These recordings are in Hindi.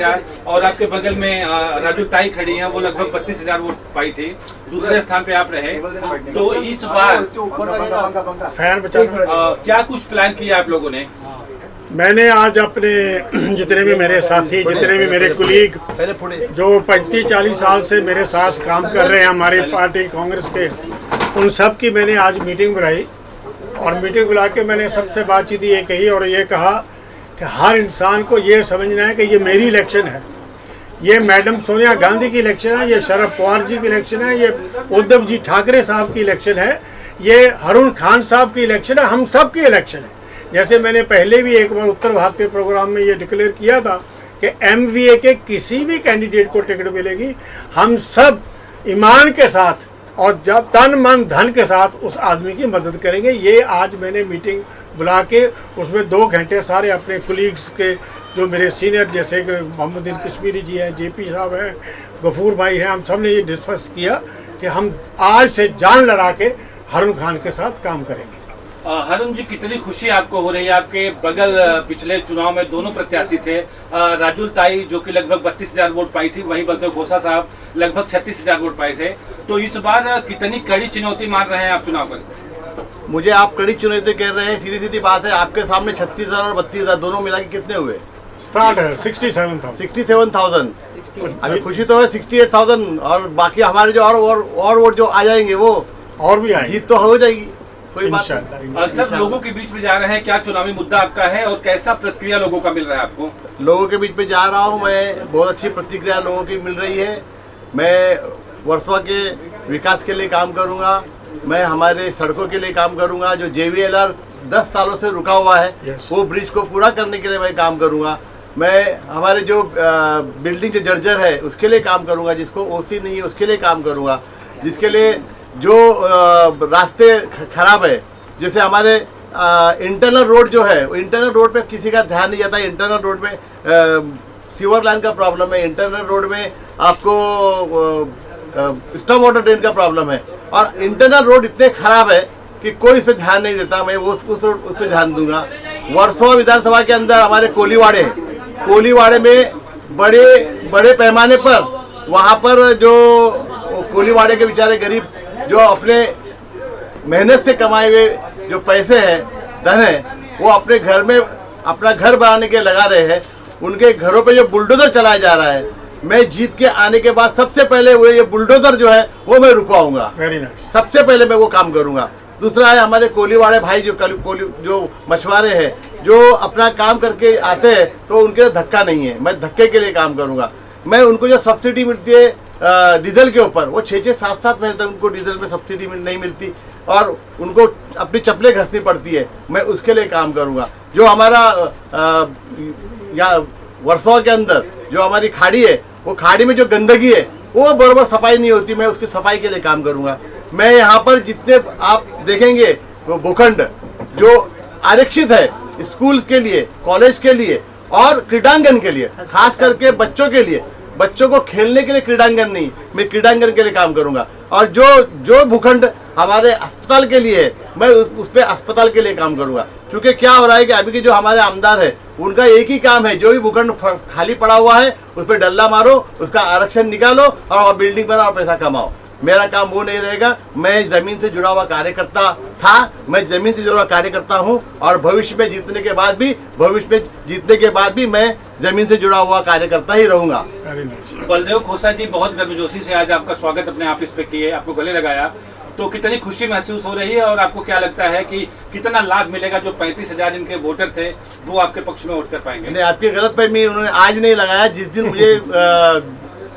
32,000 और आपके बगल में राजू ताई खड़ी हैं, वो लगभग 32,000 वोट पाई थी। दूसरे स्थान पे आप रहे। तो इस बार क्या कुछ प्लान किया आप लोगों ने? मैंने आज अपने जितने भी मेरे साथी, जितने भी मेरे कुलीग जो 35-40 साल से मेरे साथ काम कर रहे हैं हमारी पार्टी कांग्रेस के, उन सब की मैंने आज मीटिंग बुलाई और मीटिंग बुला के मैंने सबसे बातचीत ये कही और ये कहा कि हर इंसान को ये समझना है कि ये मेरी इलेक्शन है, ये मैडम सोनिया गांधी की इलेक्शन है, ये शरद पवार जी की इलेक्शन है, ये उद्धव जी ठाकरे साहब की इलेक्शन है, ये अरुण खान साहब की इलेक्शन है, हम सब की इलेक्शन है। जैसे मैंने पहले भी एक बार उत्तर भारतीय प्रोग्राम में ये डिक्लेयर किया था कि MVA के किसी भी कैंडिडेट को टिकट मिलेगी, हम सब ईमान के साथ और जब तन मन धन के साथ उस आदमी की मदद करेंगे। ये आज मैंने मीटिंग बुला के उसमें 2 घंटे सारे अपने कुलीग्स के जो मेरे सीनियर जैसे कि मोहम्मदीन कश्मीरी जी हैं, JP साहब हैं, गफूर भाई हैं, हम सब ने ये डिस्कस किया कि हम आज से जान लड़ा के अरुण खान के साथ काम करेंगे। अरुण जी, कितनी खुशी आपको हो रही है? आपके बगल पिछले चुनाव में दोनों प्रत्याशी थे, राजू ताई जो कि लगभग 32,000 वोट पाई थी, वहीं बलदेव खोसा साहब लगभग 36,000 वोट पाए थे। तो इस बार कितनी कड़ी चुनौती मान रहे हैं आप चुनाव को? मुझे आप कड़ी चुनौती कह रहे हैं, सीधी सीधी बात है। आपके सामने 36,000 और 32,000 दोनों मिला के कितने हुए? स्टार्ट है 67,000। अभी खुशी तो है 68,000 और बाकी हमारे जो और वोट जो आ जाएंगे वो और भी आएंगे, जीत तो हो जाएगी। कोई बात सब लोगों के बीच में जा रहे हैं, क्या चुनावी मुद्दा आपका है और कैसा प्रतिक्रिया लोगों का मिल रहा है आपको? लोगों के बीच में जा रहा हूँ मैं, बहुत अच्छी प्रतिक्रिया लोगों की मिल रही है। मैं वर्सोवा के विकास के लिए काम करूँगा, मैं हमारे सड़कों के लिए काम करूँगा। जो JVLR 10 सालों से रुका हुआ है वो ब्रिज को पूरा करने के लिए मैं काम करूँगा। मैं हमारे जो बिल्डिंग जो जर्जर है उसके लिए काम करूँगा, जिसको OC नहीं है उसके लिए काम करूँगा, जिसके लिए जो रास्ते खराब है, जैसे हमारे इंटरनल रोड जो है, इंटरनल रोड पे किसी का ध्यान नहीं जाता। इंटरनल रोड में सीवर लाइन का प्रॉब्लम है, इंटरनल रोड में आपको स्टॉर्म वाटर ड्रेन का प्रॉब्लम है और इंटरनल रोड इतने खराब है कि कोई इस पर ध्यान नहीं देता। मैं उस पर ध्यान दूंगा। वर्सोवा विधानसभा के अंदर हमारे कोलीवाड़े में बड़े पैमाने पर वहाँ पर जो कोलीवाड़े के बेचारे गरीब जो अपने मेहनत से कमाए हुए जो पैसे हैं, धन है, वो अपने घर में अपना घर बनाने के लगा रहे हैं। उनके घरों पे जो बुलडोजर चलाया जा रहा है, मैं जीत के आने के बाद सबसे पहले वो ये बुलडोजर जो है वो मैं रुकवाऊंगा। सबसे पहले मैं वो काम करूंगा। दूसरा है हमारे कोलीवाड़े भाई जो मछुआरे हैं, जो अपना काम करके आते हैं तो उनके लिए धक्का नहीं है, मैं धक्के के लिए काम करूंगा। मैं उनको जो सब्सिडी मिलती है डीजल के ऊपर, वो 6-7 महीने तक उनको डीजल में सब्सिडी नहीं मिलती और उनको अपनी चप्पलें घसनी पड़ती है, मैं उसके लिए काम करूंगा। जो हमारा यहाँ वर्सोवा के अंदर जो हमारी खाड़ी है, वो खाड़ी में जो गंदगी है वो बराबर सफाई नहीं होती, मैं उसकी सफाई के लिए काम करूंगा। मैं यहाँ पर जितने आप देखेंगे वो भूखंड जो आरक्षित है स्कूल्स के लिए, कॉलेज के लिए और क्रीडांगन के लिए, खास करके बच्चों के लिए, बच्चों को खेलने के लिए क्रीडांगन नहीं, मैं क्रीडांगन के लिए काम करूंगा। और जो भूखंड हमारे अस्पताल के लिए है, मैं उस पे अस्पताल के लिए काम करूंगा। क्योंकि क्या हो रहा है कि अभी के जो हमारे आमदार है उनका एक ही काम है, जो भी भूखंड खाली पड़ा हुआ है उस पर डल्ला मारो, उसका आरक्षण निकालो और बिल्डिंग बनाओ और पैसा कमाओ। मेरा काम वो नहीं रहेगा। मैं जमीन से जुड़ा हुआ कार्यकर्ता था, मैं जमीन से जुड़ा हुआ कार्यकर्ता हूं और भविष्य में जीतने के बाद भी मैं जमीन से जुड़ा हुआ कार्यकर्ता ही रहूंगा। बलदेव खोसा जी, बहुत गर्मजोशी से आज आपका स्वागत अपने आप इस पे किए, आपको गले लगाया, तो कितनी खुशी महसूस हो रही है और आपको क्या लगता है कि कितना लाभ मिलेगा? जो 35,000 इनके वोटर थे वो आपके पक्ष में वोट कर पाएंगे? नहीं, आपकी गलतफहमी उन्होंने आज नहीं लगाया। जिस दिन मुझे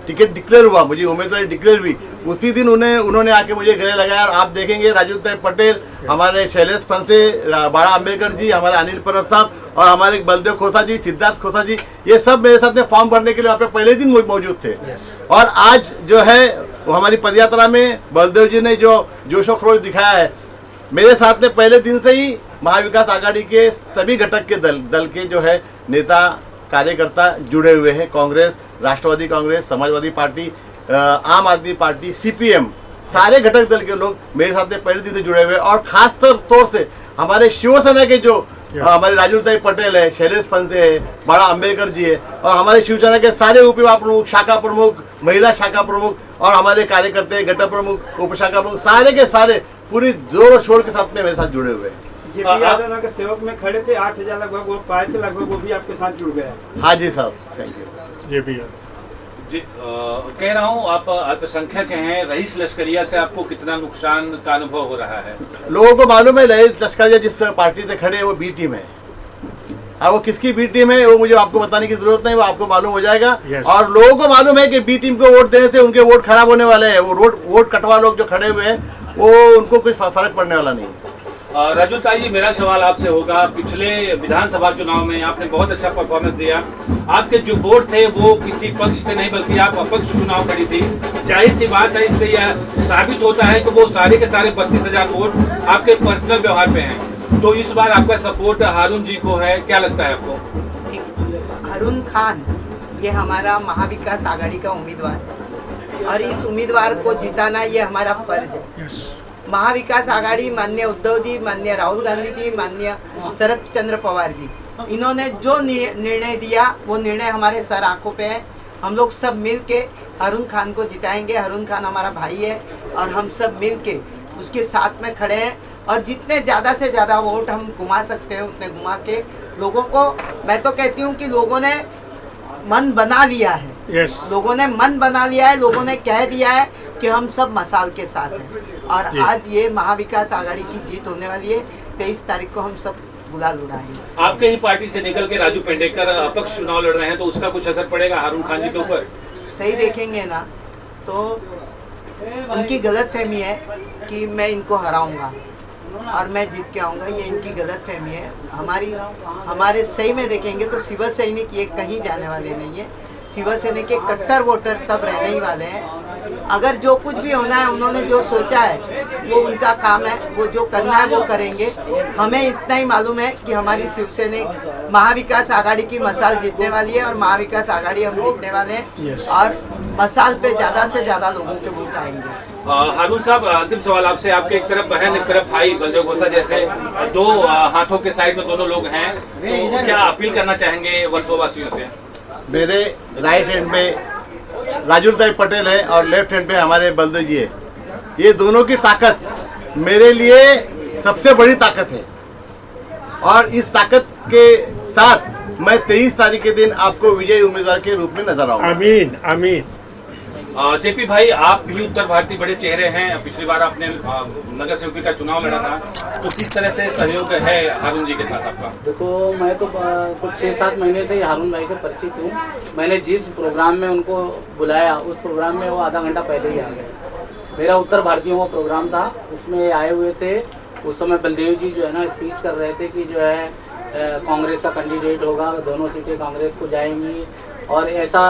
टिकट डिक्लेयर हुआ, मुझे उम्मीदवारी डिक्लेयर हुई, उसी दिन उन्होंने आके मुझे गले लगाया। और आप देखेंगे राजू पटेल, हमारे शैलेश फंसे, बाड़ा अम्बेडकर जी, हमारे अनिल परब साहब और हमारे बलदेव खोसा जी, सिद्धार्थ खोसा जी, ये सब मेरे साथ में फॉर्म भरने के लिए वहाँ पे पहले दिन मौजूद थे। और आज जो है वो हमारी पदयात्रा में बलदेव जी ने जो जोशो खरोश दिखाया है, मेरे साथ में पहले दिन से ही महाविकास आघाड़ी के सभी घटक के दल के जो है नेता कार्यकर्ता जुड़े हुए हैं। कांग्रेस, राष्ट्रवादी कांग्रेस, समाजवादी पार्टी, आम आदमी पार्टी, CPM, सारे घटक दल के लोग मेरे साथ में पहले दिन से जुड़े हुए। और खास तौर से हमारे शिवसेना के जो और हमारे राजुलताई पटेल है, शैलेश फंसे है, बड़ा अम्बेडकर जी है, और हमारे शिवसेना के सारे उपविभाग प्रमुख, शाखा प्रमुख, महिला शाखा प्रमुख और हमारे कार्यकर्ता, गठन प्रमुख, उप शाखा प्रमुख, सारे के सारे पूरी जोर शोर के साथ में मेरे साथ जुड़े हुए हैं। जेपी यादव नगर सेवक में खड़े थे, 8,000 लगभग वो पाए थे, लगभग वो भी आपके साथ जुड़ गया। हाँ जी साहब, thank you. JP Yadav ji कह रहा हूँ, आप अल्पसंख्यक हैं, रईस लश्करिया से आपको कितना नुकसान का अनुभव हो रहा है? लोगों को मालूम है रईस लश्करिया जिस पार्टी से खड़े हैं वो बी टीम है, और वो किसकी बी टीम है वो मुझे आपको बताने की जरूरत नहीं, वो आपको मालूम हो जाएगा। Yes. और लोगों को मालूम है कि बी टीम को वोट देने से उनके वोट खराब होने वाले हैं, वो वोट कटवा लोग जो खड़े हुए हैं वो उनको कुछ फर्क पड़ने वाला नहीं है। राजुलताई जी, मेरा सवाल आपसे होगा, पिछले विधानसभा चुनाव में आपने बहुत अच्छा परफॉर्मेंस दिया, आपके जो वोट थे वो किसी पक्ष से नहीं बल्कि आप अपक्ष चुनाव खड़ी थी। जाहिर सी बात है, इससे यह साबित होता है कि वो सारे के सारे 32,000 वोट आपके पर्सनल व्यवहार पे हैं। तो इस बार आपका सपोर्ट हारून जी को है, क्या लगता है आपको? हारून खान ये हमारा महाविकास आघाड़ी का उम्मीदवार है और इस उम्मीदवार को जिताना ये हमारा फर्ज है। महाविकास आघाड़ी, माननीय उद्धव जी, माननीय राहुल गांधी जी, माननीय शरद चंद्र पवार जी, इन्होंने जो निर्णय दिया वो निर्णय हमारे सर आंखों पे है। हम लोग सब मिल के हारून खान को जिताएंगे। हारून खान हमारा भाई है और हम सब मिल के उसके साथ में खड़े हैं, और जितने ज़्यादा से ज़्यादा वोट हम घुमा सकते हैं उतने घुमा के लोगों को, मैं तो कहती हूँ कि लोगों ने मन बना लिया है। Yes. लोगों ने मन बना लिया है, लोगों ने कह दिया है कि हम सब मसाल के साथ हैं, और जी। आज ये महाविकास आघाड़ी की जीत होने वाली है। 23 तारीख को हम सब गुलाल उड़ाएंगे। आपके ही पार्टी से निकल के राजू पेंडेकर अपक्ष चुनाव लड़ रहे हैं, तो उसका कुछ असर पड़ेगा हारून खान जी के ऊपर? सही देखेंगे ना तो उनकी गलतफहमी है कि मैं इनको हराऊंगा और मैं जीत के आऊंगा, ये इनकी गलतफहमी है। हमारे सही में देखेंगे तो शिव सैनिक ये कहीं जाने वाले नहीं है। शिव सैनिक के कट्टर वोटर सब रहने ही वाले हैं। अगर जो कुछ भी होना है, उन्होंने जो सोचा है वो उनका काम है, वो जो करना है वो करेंगे। हमें इतना ही मालूम है कि हमारी शिवसैनिक महाविकास आघाड़ी की मसाल जीतने वाली है और महाविकास आघाड़ी हम जीतने वाले हैं। और मसाल पे ज़्यादा से ज़्यादा लोगों के वोट आएंगे। हारून साहब, अंतिम सवाल आपसे, आपके एक तरफ बहन एक तरफ भाई बलदेव खोसा जैसे दो हाथों के साइड में दोनों लोग हैं, तो क्या अपील करना चाहेंगे वर्सोवासियों से? मेरे राइट हैंड पे राजुलताई पटेल है और लेफ्ट हैंड पे हमारे बलदेव जी है। ये दोनों की ताकत मेरे लिए सबसे बड़ी ताकत है, और इस ताकत के साथ मैं 23 तारीख के दिन आपको विजयी उम्मीदवार के रूप में नजर आऊंगा। आमीन आमीन। जेपी भाई, आप भी उत्तर भारतीय बड़े चेहरे हैं, पिछली बार आपने नगर सेवकी का चुनाव लड़ा था, तो किस तरह से सहयोग है हारून जी के साथ आपका? देखो, मैं तो कुछ 6-7 महीने से हारून भाई से परिचित हूँ। मैंने जिस प्रोग्राम में उनको बुलाया उस प्रोग्राम में वो आधा घंटा पहले ही आ गए। मेरा उत्तर भारतीयों का प्रोग्राम था, उसमें आए हुए थे। उस समय बलदेव जी जो है ना स्पीच कर रहे थे कि जो है कांग्रेस का कैंडिडेट होगा, दोनों सीटें कांग्रेस को जाएंगी, और ऐसा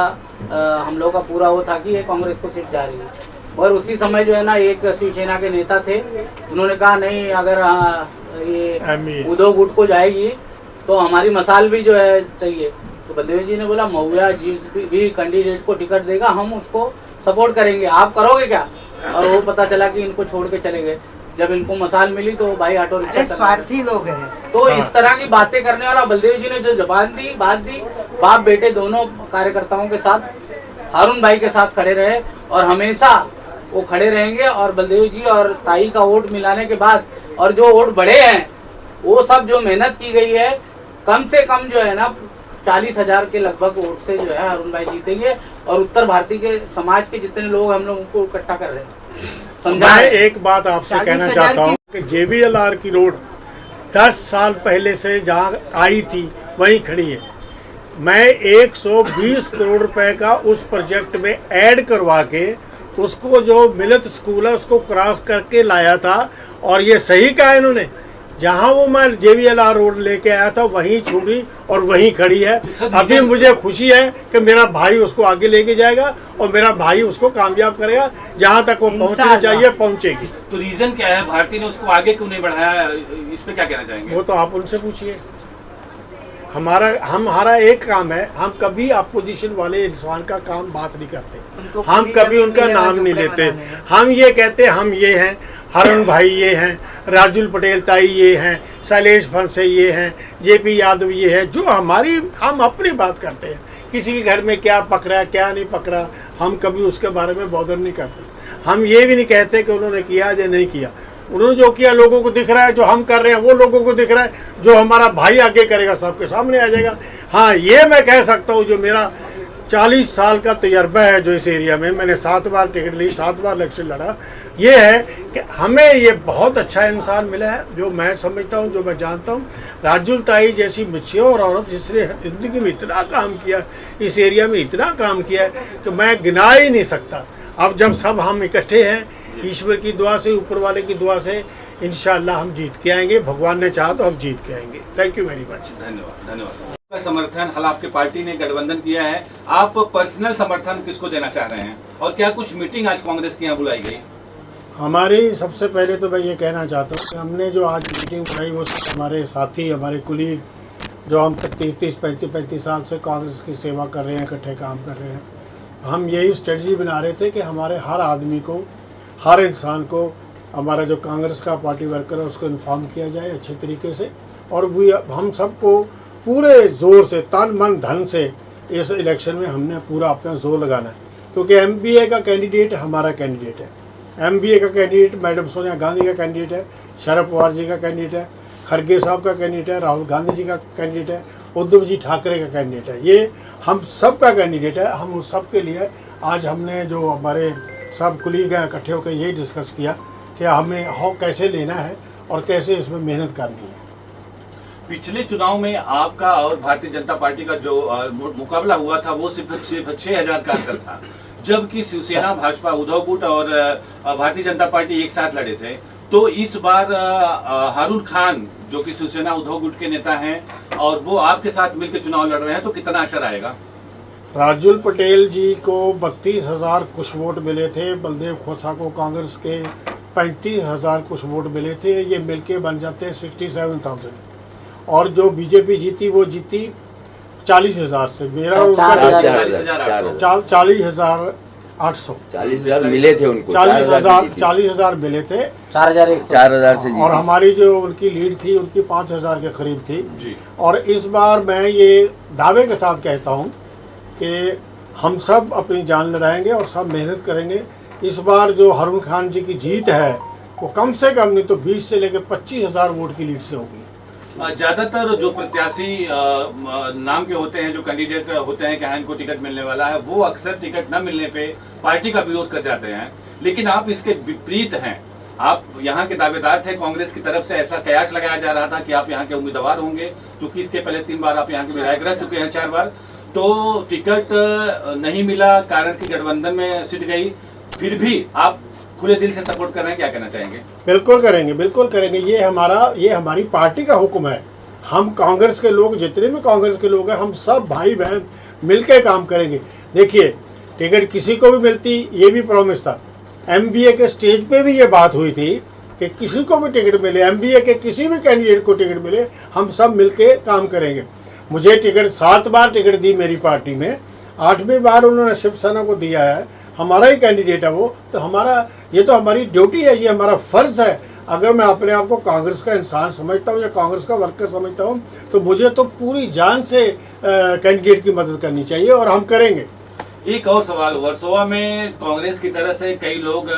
हम लोग का पूरा वो था कि ये कांग्रेस को सीट जा रही है। और उसी समय जो है ना एक शिवसेना के नेता थे, उन्होंने कहा नहीं, अगर ये उद्धव गुट को जाएगी तो हमारी मसाल भी जो है चाहिए। तो बलदेव जी ने बोला महुआ जिस भी कैंडिडेट को टिकट देगा हम उसको सपोर्ट करेंगे, आप करोगे क्या? और वो पता चला कि इनको छोड़ के चले गए। जब इनको मसाल मिली तो भाई ऑटो रिक्शा, स्वार्थी लोग हैं। तो इस तरह की बातें करने वाला बलदेव जी ने जो जबान दी, बात दी, बाप बेटे दोनों कार्यकर्ताओं के साथ, हारून भाई के साथ खड़े रहे और हमेशा वो खड़े रहेंगे। और बलदेव जी और ताई का वोट मिलाने के बाद और जो वोट बढ़े हैं वो सब जो मेहनत की गई है, कम से कम जो है ना 40,000 के लगभग वोट से जो है हारून भाई जीतेंगे। और उत्तर भारतीय के समाज के जितने लोग हम लोग उनको इकट्ठा कर रहे हैं। मैं एक बात आपसे कहना चाहता हूँ कि JBLR की रोड 10 साल पहले से जहाँ आई थी वहीं खड़ी है। मैं 120 करोड़ रुपए का उस प्रोजेक्ट में ऐड करवा के उसको जो मिलत स्कूल है उसको क्रॉस करके लाया था, और ये सही कहा इन्होंने, जहाँ वो मैं JBLR रोड लेके आया था वहीं छूटी और वहीं खड़ी है। अभी मुझे खुशी है कि मेरा भाई उसको आगे लेके जाएगा और मेरा भाई उसको कामयाब करेगा, जहाँ तक वो पहुँचनी चाहिए पहुँचेगी। तो रीजन क्या है, भारतीय ने उसको आगे क्यों नहीं बढ़ाया, इस पे क्या कहना चाहेंगे? वो तो आप उनसे पूछिए। हमारा एक काम है, हम कभी अपोजिशन वाले इंसान का काम बात नहीं करते, हम कभी उनका नाम नहीं लेते। हम ये कहते हम ये हैं, हारून भाई ये हैं, राजुल पटेल ताई ये हैं, शैलेश फंसे ये हैं, जेपी यादव ये है, जो हम अपनी बात करते हैं। किसी के घर में क्या पक रहा है क्या नहीं पक रहा, हम कभी उसके बारे में बॉदर नहीं करते। हम ये भी नहीं कहते कि उन्होंने किया या नहीं किया। उन्होंने जो किया लोगों को दिख रहा है, जो हम कर रहे हैं वो लोगों को दिख रहा है, जो हमारा भाई आगे करेगा सबके सामने आ जाएगा। हाँ, ये मैं कह सकता हूँ, जो मेरा 40 साल का तजर्बा है जो इस एरिया में, मैंने 7 बार टिकट ली, 7 बार इलेक्शन लड़ा, ये है कि हमें ये बहुत अच्छा इंसान मिला है, जो मैं समझता हूँ, जो मैं जानता हूँ। राजुल ताई जैसी मैच्योर औरत जिसने ज़िंदगी में इतना काम किया, इस एरिया में इतना काम किया है कि मैं गिना ही नहीं सकता। अब जब सब हम इकट्ठे हैं, ईश्वर की दुआ से, ऊपर वाले की दुआ से, इंशाअल्लाह हम जीत के आएंगे। भगवान ने चाहा तो हम जीत के आएंगे। Thank you very much. धन्यवाद, धन्यवाद। का समर्थन हाल आपकी पार्टी ने गठबंधन किया है, आप पर्सनल समर्थन किसको देना चाह रहे हैं, और क्या कुछ मीटिंग आज कांग्रेस की यहाँ बुलाई गई? हमारी सबसे पहले तो मैं ये कहना चाहता हूँ कि हमने जो आज मीटिंग बुलाई वो हमारे साथी, हमारे कुलीग, जो हम 30-35 साल से कांग्रेस की सेवा कर रहे हैं, इकट्ठे काम कर रहे हैं, हम यही स्ट्रेटजी बना रहे थे कि हमारे हर आदमी को, हर इंसान को, हमारा जो कांग्रेस का पार्टी वर्कर है उसको इन्फॉर्म किया जाए अच्छे तरीके से, और भी हम सबको पूरे ज़ोर से, तन मन धन से इस इलेक्शन में हमने पूरा अपना जोर लगाना है। क्योंकि एमबीए का कैंडिडेट हमारा कैंडिडेट है, एमबीए का कैंडिडेट मैडम सोनिया गांधी का कैंडिडेट है, शरद पवार जी का कैंडिडेट है, खड़गे साहब का कैंडिडेट है, राहुल गांधी जी का कैंडिडेट है, उद्धव जी ठाकरे का कैंडिडेट है। ये हम सब का कैंडिडेट है। हम उस सब के लिए आज हमने जो हमारे सब कुलीग हैं इकट्ठे होकर यही डिस्कस किया कि हमें कैसे लेना है और कैसे इसमें मेहनत करनी है। पिछले चुनाव में आपका और भारतीय जनता पार्टी का जो मुकाबला हुआ था वो सिर्फ 6,000 का अंतर था, जबकि शिवसेना, भाजपा, उद्धव गुट और भारतीय जनता पार्टी एक साथ लड़े थे। तो इस बार हारून खान जो कि शिवसेना उद्धव गुट के नेता हैं और वो आपके साथ मिलकर चुनाव लड़ रहे हैं, तो कितना असर आएगा? राजुल पटेल जी को 32,000 कुछ वोट मिले थे, बलदेव खोसा को कांग्रेस के 35,000 कुछ वोट मिले थे, ये मिलके बन जाते हैं 67,000। और जो बीजेपी जीती वो जीती 40,000 से, मेरा 40,800 मिले थे उनको, 40,000 मिले थे, 4,000 से। और हमारी जो उनकी लीड थी उनकी 5,000 के करीब थी जी। और इस बार मैं ये दावे के साथ कहता हूँ कि हम सब अपनी जान लड़ाएंगे और सब मेहनत करेंगे। इस बार जो हारून खान जी की जीत है वो कम से कम नहीं तो 20 से लेकर 25,000 वोट की लीड से होगी। ज्यादातर जो प्रत्याशी नाम के होते हैं, जो कैंडिडेट होते हैं कि हाँ इनको टिकट मिलने वाला है, वो अक्सर टिकट न मिलने पे पार्टी का विरोध कर जाते हैं, लेकिन आप इसके विपरीत हैं। आप यहाँ के दावेदार थे, कांग्रेस की तरफ से ऐसा कयास लगाया जा रहा था कि आप यहाँ के उम्मीदवार होंगे, क्योंकि इसके पहले 3 बार आप यहाँ के विधायक रह चुके हैं, 4 बार। तो टिकट नहीं मिला, कारण की गठबंधन में सिट गई, फिर भी आप खुले दिल से सपोर्ट कर रहे हैं, क्या कहना चाहेंगे? बिल्कुल करेंगे, बिल्कुल करेंगे। ये हमारी पार्टी का हुक्म है। हम कांग्रेस के लोग, जितने भी कांग्रेस के लोग हैं, हम सब भाई बहन मिलके काम करेंगे। देखिए, टिकट किसी को भी मिलती, ये भी प्रॉमिस था। एमबीए के स्टेज पे भी ये बात हुई थी कि किसी को भी टिकट मिले, एमबीए के किसी भी कैंडिडेट को टिकट मिले, हम सब मिलके काम करेंगे। मुझे टिकट 7 बार टिकट दी मेरी पार्टी में, 8वीं बार उन्होंने शिवसेना को दिया है, हमारा ही कैंडिडेट है वो। तो ये तो हमारी ड्यूटी है, ये हमारा फर्ज है। अगर मैं अपने आप को कांग्रेस का इंसान समझता हूँ या कांग्रेस का वर्कर समझता हूँ, तो मुझे तो पूरी जान से कैंडिडेट की मदद करनी चाहिए और हम करेंगे। एक और सवाल, वर्सोवा में कांग्रेस की तरफ से कई लोग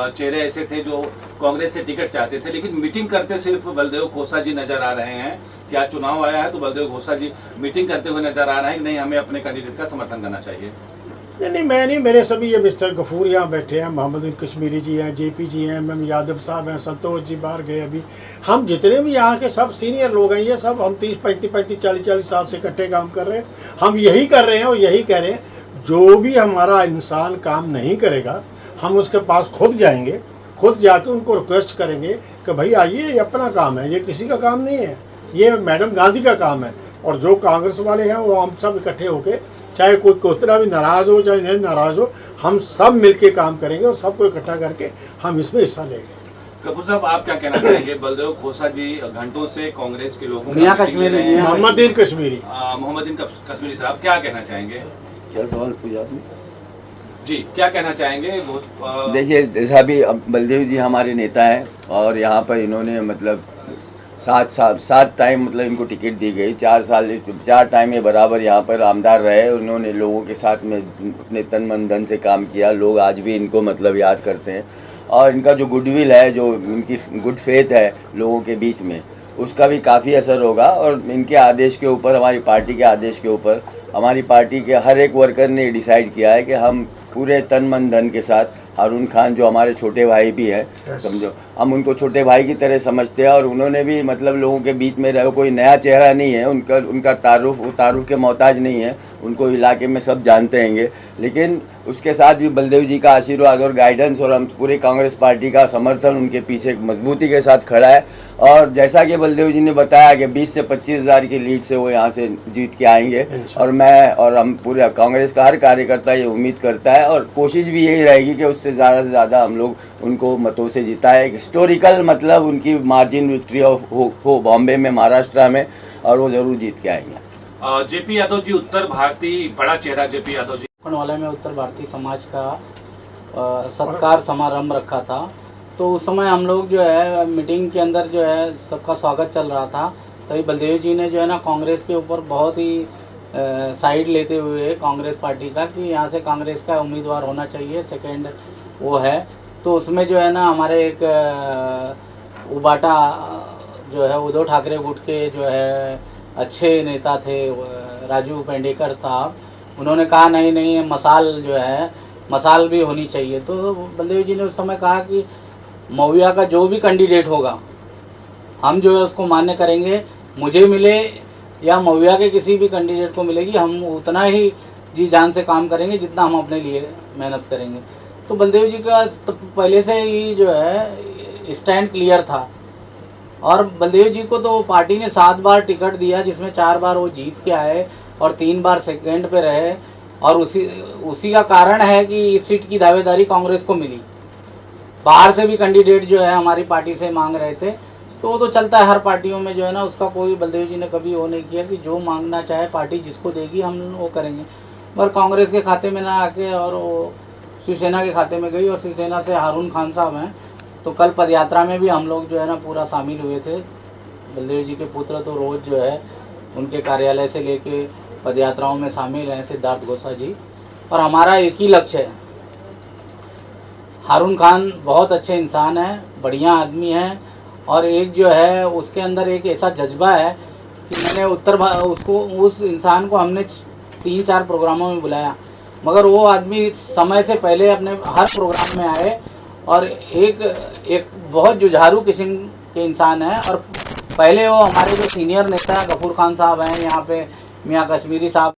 चेहरे ऐसे थे जो कांग्रेस से टिकट चाहते थे, लेकिन मीटिंग करते सिर्फ बलदेव खोसा जी नजर आ रहे हैं। क्या चुनाव आया है तो बलदेव खोसा जी मीटिंग करते हुए नजर आ रहे हैं कि नहीं, हमें अपने कैंडिडेट का समर्थन करना चाहिए? नहीं, मैं नहीं, मेरे सभी ये मिस्टर गफूर यहाँ बैठे हैं, मोहम्मद कश्मीरी जी हैं, जेपी जी हैं, एम यादव साहब हैं, संतोष जी बाहर गए अभी। हम जितने भी यहाँ के सब सीनियर लोग हैं, ये सब हम 30-35 40 साल से इकट्ठे काम कर रहे हैं। हम यही कर रहे हैं और यही कह रहे हैं, जो भी हमारा इंसान काम नहीं करेगा, हम उसके पास खुद जाएंगे, खुद जाके उनको रिक्वेस्ट करेंगे कि भाई आइए, ये अपना काम है, ये किसी का काम नहीं है, ये मैडम गांधी का काम है। और जो कांग्रेस वाले हैं वो हम सब इकट्ठे होके, चाहे कोई कितना भी नाराज़ हो चाहे नहीं नाराज़ हो, हम सब मिलके काम करेंगे और सबको इकट्ठा करके हम इसमें हिस्सा लेंगे। कपूर साहब, आप क्या कहना चाहेंगे? बलदेव खोसा जी घंटों से कांग्रेस के लोगों मोहम्मद कश्मीरी साहब क्या कहना चाहेंगे? क्या सवाल पूछा आपने? जी, क्या कहना चाहेंगे? देखिए, जैसा भी बलदेव जी हमारे नेता हैं और यहाँ पर इन्होंने मतलब सात टाइम मतलब इनको टिकट दी गई। 4 टाइम ये बराबर यहाँ पर आमदार रहे। उन्होंने लोगों के साथ में अपने तन मन धन से काम किया। लोग आज भी इनको मतलब याद करते हैं और इनका जो गुडविल है, जो इनकी गुड फेथ है लोगों के बीच में, उसका भी काफ़ी असर होगा। और इनके आदेश के ऊपर, हमारी पार्टी के आदेश के ऊपर, हमारी पार्टी के हर एक वर्कर ने डिसाइड किया है कि हम पूरे तन मन धन के साथ हारून खान जो हमारे छोटे भाई भी हैं, समझो हम उनको छोटे भाई की तरह समझते हैं। और उन्होंने भी मतलब लोगों के बीच में रहे, कोई नया चेहरा नहीं है, उनका तारुफ के मोहताज नहीं है, उनको इलाके में सब जानते हैंगे। लेकिन उसके साथ भी बलदेव जी का आशीर्वाद और गाइडेंस और हम पूरे कांग्रेस पार्टी का समर्थन उनके पीछे मजबूती के साथ खड़ा है। और जैसा कि बलदेव जी ने बताया कि 20 से 25 हज़ार की लीड से वो यहाँ से जीत के आएंगे। और मैं और हम पूरे कांग्रेस का हर कार्यकर्ता ये उम्मीद करता है और कोशिश भी यही रहेगी कि उससे ज़्यादा से ज़्यादा हम लोग उनको मतों से जिताएं। एक हिस्टोरिकल मतलब उनकी मार्जिन विक्ट्री हो बॉम्बे में, महाराष्ट्र में, और वो ज़रूर जीत के आएंगे। जेपी यादव जी उत्तर भारतीय बड़ा चेहरा, जेपी यादव जी वाले में उत्तर भारतीय समाज का सत्कार समारंभ रखा था। तो उस समय हम लोग जो है मीटिंग के अंदर जो है सबका स्वागत चल रहा था, तभी बलदेव जी ने जो है ना कांग्रेस के ऊपर बहुत ही साइड लेते हुए कांग्रेस पार्टी का कि यहाँ से कांग्रेस का उम्मीदवार होना चाहिए, सेकंड वो है। तो उसमें जो है ना हमारे एक उबाटा जो है उद्धव ठाकरे गुट के जो है अच्छे नेता थे राजू पेंडेकर साहब, उन्होंने कहा नहीं मसाल जो है मसाल भी होनी चाहिए। तो बलदेव जी ने उस समय कहा कि महुआ का जो भी कैंडिडेट होगा हम जो है उसको मान्य करेंगे, मुझे मिले या महुआ के किसी भी कैंडिडेट को मिलेगी, हम उतना ही जी जान से काम करेंगे जितना हम अपने लिए मेहनत करेंगे। तो बलदेव जी का पहले से ही जो है स्टैंड क्लियर था। और बलदेव जी को तो पार्टी ने 7 बार टिकट दिया, जिसमें 4 बार वो जीत के आए और 3 बार सेकंड पे रहे। और उसी का कारण है कि इस सीट की दावेदारी कांग्रेस को मिली। बाहर से भी कैंडिडेट जो है हमारी पार्टी से मांग रहे थे, तो वो तो चलता है हर पार्टियों में जो है ना, उसका कोई बलदेव जी ने कभी वो नहीं किया कि जो मांगना चाहे पार्टी जिसको देगी हम वो करेंगे। मगर कांग्रेस के खाते में ना आके और वो शिवसेना के खाते में गई। और शिवसेना से हारून खान साहब हैं, तो कल पदयात्रा में भी हम लोग जो है ना पूरा शामिल हुए थे। बलदेव जी के पुत्र तो रोज़ जो है उनके कार्यालय से लेके पदयात्राओं में शामिल हैं, सिद्धार्थ गोसा जी। और हमारा एक ही लक्ष्य है, हारून खान बहुत अच्छे इंसान हैं, बढ़िया आदमी हैं, और एक जो है उसके अंदर एक ऐसा जज्बा है कि मैंने उस इंसान को हमने 3-4 प्रोग्रामों में बुलाया, मगर वो आदमी समय से पहले अपने हर प्रोग्राम में आए और एक बहुत जुझारू किस्म के इंसान है। और पहले वो हमारे जो सीनियर नेता गफूर खान साहब हैं, यहाँ पे मियाँ कश्मीरी साहब